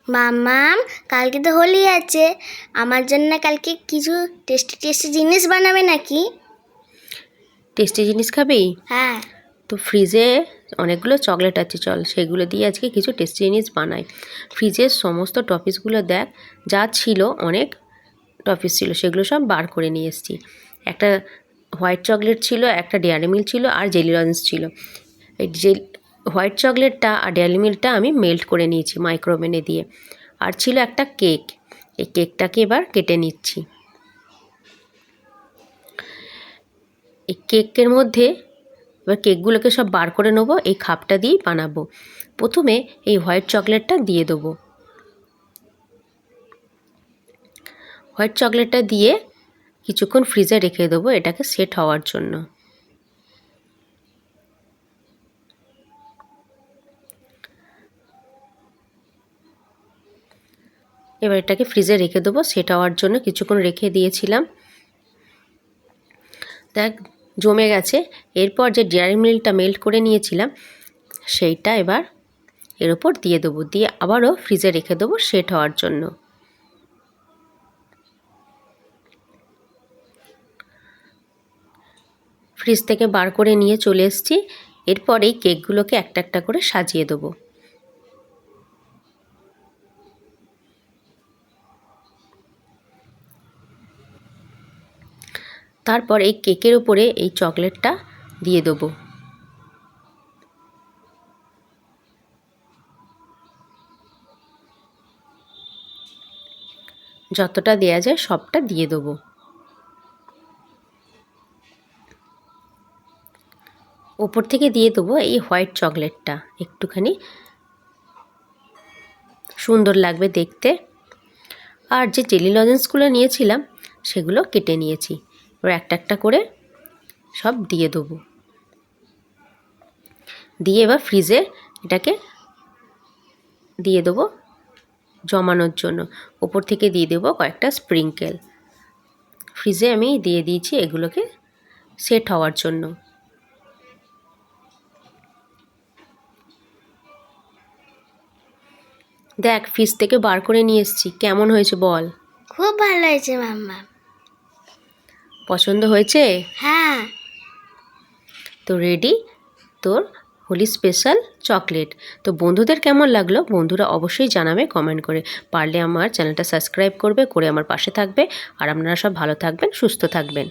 মাম্মাম, কালকে তো হোলি আছে, আমার জন্য কালকে কিছু টেস্টি টেস্টি জিনিস বানাবে নাকি? টেস্টি জিনিস খাবি? হ্যাঁ। তো ফ্রিজে অনেকগুলো চকলেট আছে, চল সেগুলো দিয়ে আজকে কিছু টেস্টি জিনিস বানাই। ফ্রিজের সমস্ত টপিসগুলো দেখ, যা ছিল অনেক টপিস ছিল, সেগুলো সব বার করে নিয়ে এসেছি। একটা হোয়াইট চকলেট ছিল, একটা ডেয়ারি মিল্ক ছিল, আর জেলি লজেন্স ছিল। এই হোয়াইট চকলেটটা আর ডেয়ারি মিল্কটা আমি মেল্ট করে নিয়েছি মাইক্রোওভেনে দিয়ে। আর ছিল একটা কেক, এই কেকটাকে এবার কেটে নিচ্ছি। এই কেকের মধ্যে এবার কেকগুলোকে সব বার করে নেবো, এই খাপটা দিয়েই বানাবো। প্রথমে এই হোয়াইট চকলেটটা দিয়ে দেবো। হোয়াইট চকলেটটা দিয়ে কিছুক্ষণ ফ্রিজে রেখে দেবো এটাকে সেট হওয়ার জন্য। এবার এটাকে ফ্রিজে রেখে দেবো সেট হওয়ার জন্য, কিছুক্ষণ রেখে দিয়েছিলাম। দেখ জমে গেছে। এরপর যে ডেয়ারি মিল্কটা মেল্ট করে নিয়েছিলাম সেইটা এবার এর ওপর দিয়ে দেবো, দিয়ে আবারও ফ্রিজে রেখে দেবো সেট হওয়ার জন্য। ফ্রিজ থেকে বার করে নিয়ে চলে এসেছি। এরপর এই কেকগুলোকে একটা একটা করে সাজিয়ে দেবো। তারপর এই কেকের উপরে এই চকলেটটা দিয়ে দেবো। যতটা দেয়া যায় সবটা দিয়ে দেবো। ওপর থেকে দিয়ে দেবো এই হোয়াইট চকলেটটা, একটুখানি সুন্দর লাগবে দেখতে। আর যে জেলি লজেন্সগুলো নিয়েছিলাম সেগুলো কেটে নিয়েছি, এবার একটা একটা করে সব দিয়ে দেবো। দিয়ে এবার ফ্রিজে এটাকে দিয়ে দেবো জমানোর জন্য। ওপর থেকে দিয়ে দেবো কয়েকটা স্প্রিঙ্কেল। ফ্রিজে আমি দিয়ে দিয়েছি এগুলোকে সেট হওয়ার জন্য। দেখ ফ্রিজ থেকে বার করে নিয়ে এসেছি, কেমন হয়েছে বল? খুব ভালো হয়েছে মাম্মাম। পছন্দ হয়েছে? হ্যাঁ। তো রেডি তোর হোলি স্পেশাল চকলেট। তো বন্ধুদের কেমন লাগলো বন্ধুরা অবশ্যই জানাবে কমেন্ট করে। পারলে আমার চ্যানেলটা সাবস্ক্রাইব করবে, করে আমার পাশে থাকবে। আর আপনারা সব ভালো থাকবেন, সুস্থ থাকবেন।